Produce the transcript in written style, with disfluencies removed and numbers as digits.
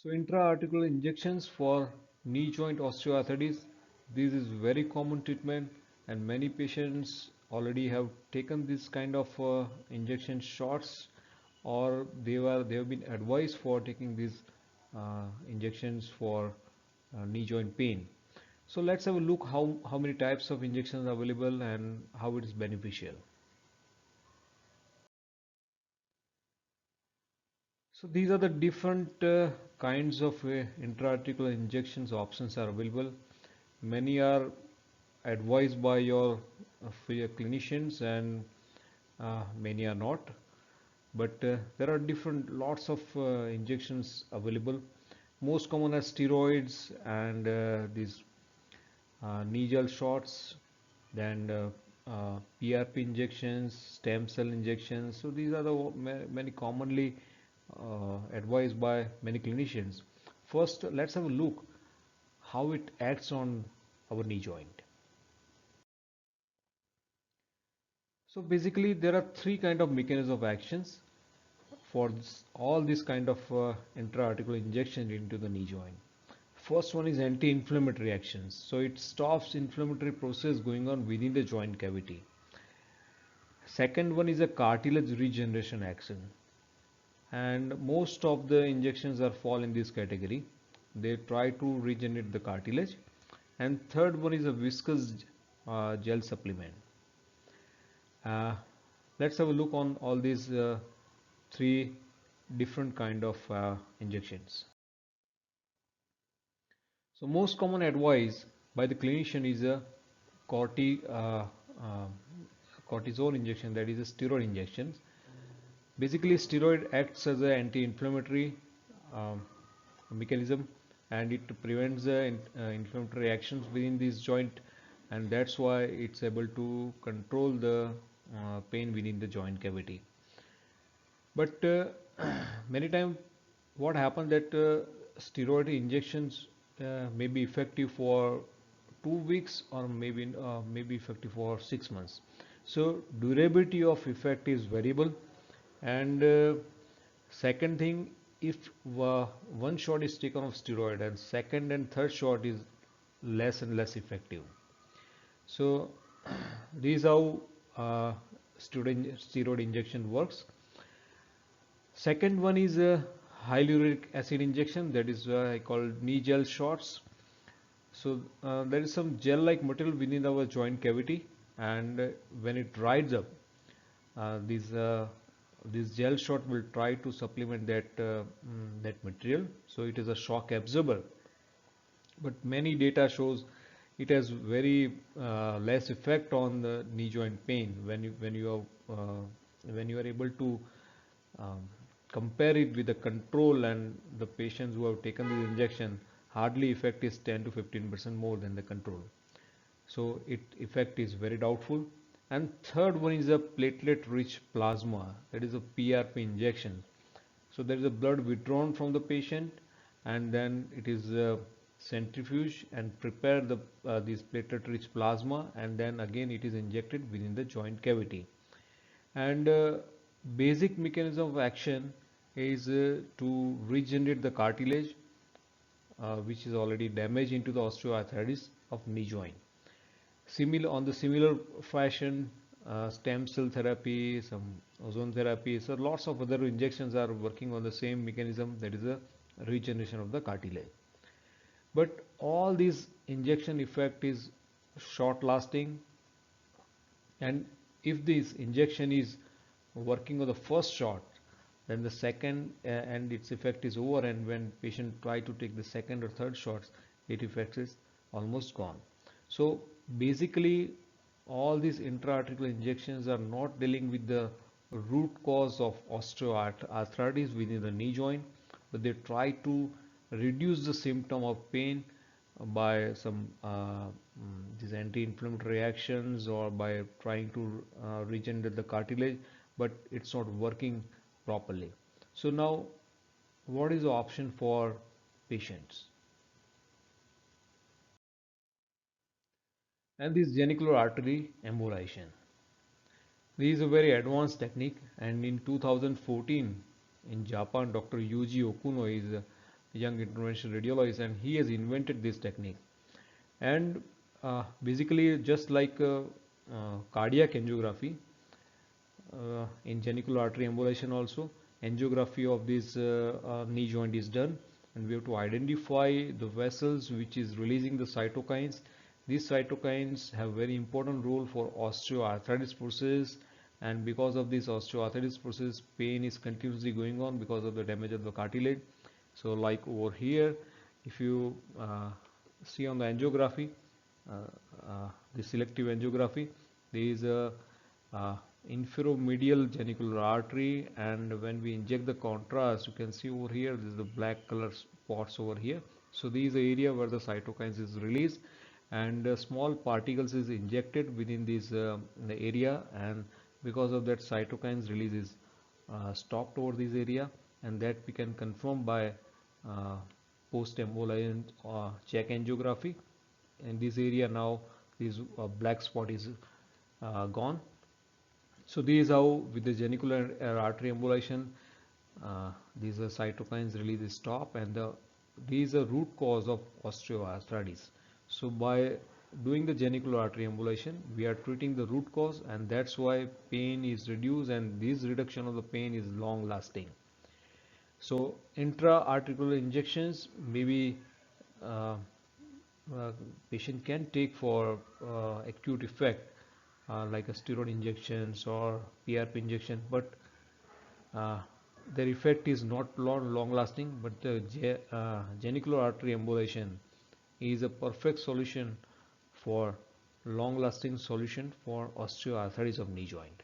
So intra-articular injections for knee joint osteoarthritis, this is very common treatment and many patients already have taken this kind of injection shots, or they have been advised for taking these injections for knee joint pain. So let's have a look how many types of injections are available and how it is beneficial. So these are the different kinds of intra-articular injections options are available. Many are advised by for your clinicians, and many are not. But there are different lots of injections available. Most common are steroids and these knee gel shots, then PRP injections, stem cell injections. So these are the many commonly advised by many clinicians. First, let's have a look how it acts on our knee joint. So basically, there are three kind of mechanisms of actions for all this kind of intra-articular injection into the knee joint. First one is anti-inflammatory actions. So it stops inflammatory process going on within the joint cavity. Second one is a cartilage regeneration action. And most of the injections are fall in this category. They try to regenerate the cartilage. And third one is a viscous gel supplement. Uh, let's have a look on all these three different kind of injections. So most common advice by the clinician is a corti, uh, uh, cortisol injection, that is a steroid injections. Basically, steroid acts as an anti-inflammatory um, mechanism, and it prevents the inflammatory reactions within this joint, and that's why it's able to control the pain within the joint cavity. But many times, what happens that steroid injections may be effective for 2 weeks, or maybe effective for 6 months. So durability of effect is variable, and second thing, if one shot is taken of steroid and second and third shot is less and less effective. So this is how steroid injection works. Second one is a hyaluronic acid injection, that is I call knee gel shots. So there is some gel-like material within our joint cavity, and when it dries up, uh, this uh, this gel shot will try to supplement that material. So it is a shock absorber, but many data shows it has very less effect on the knee joint pain when you are able to um, compare it with the control, and the patients who have taken this injection, hardly effect is 10 to 15% more than the control. So it effect is very doubtful. And third one is a platelet rich plasma, that is a PRP injection. So there is a blood withdrawn from the patient, and then it is centrifuge and prepare this platelet rich plasma, and then again it is injected within the joint cavity. And basic mechanism of action is to regenerate the cartilage which is already damaged into the osteoarthritis of knee joint. On the similar fashion, stem cell therapy, some ozone therapy, so lots of other injections are working on the same mechanism, that is a regeneration of the cartilage. But all these injection effect is short lasting, and if this injection is working on the first shot, then the second and its effect is over, and when patient try to take the second or third shots, its effect is almost gone. So basically, all these intra-articular injections are not dealing with the root cause of osteoarthritis within the knee joint, but they try to reduce the symptom of pain by some these anti-inflammatory actions, or by trying to regenerate the cartilage, but it's not working properly. So now, what is the option for patients? And this genicular artery embolization. This is a very advanced technique, and in 2014 in Japan, Dr. Yuji Okuno is young interventional radiologist, and he has invented this technique. And basically, just like cardiac angiography, in genicular artery embolization also, angiography of this knee joint is done, and we have to identify the vessels which is releasing the cytokines. These cytokines have very important role for osteoarthritis process, and because of this osteoarthritis process, pain is continuously going on because of the damage of the cartilage. So like over here, if you see on the angiography, uh, the selective angiography, there is a uh, inferomedial genicular artery, and when we inject the contrast, you can see over here this is the black color spots over here. So this is the area where the cytokines is released, and small particles is injected within this the area, and because of that cytokines release is stopped over this area, and that we can confirm by uh, post embolism check angiography. In this area now this black spot is gone. So this is how with the genicular artery embolization, these are cytokines release stop, and these are root cause of osteoarthritis. So by doing the genicular artery embolization, we are treating the root cause, and that's why pain is reduced, and this reduction of the pain is long lasting. So intra-articular injections maybe uh, patient can take for acute effect, like a steroid injections or PRP injection, but uh, their effect is not long lasting. But the genicular artery embolization is a perfect solution for long lasting solution for osteoarthritis of knee joint.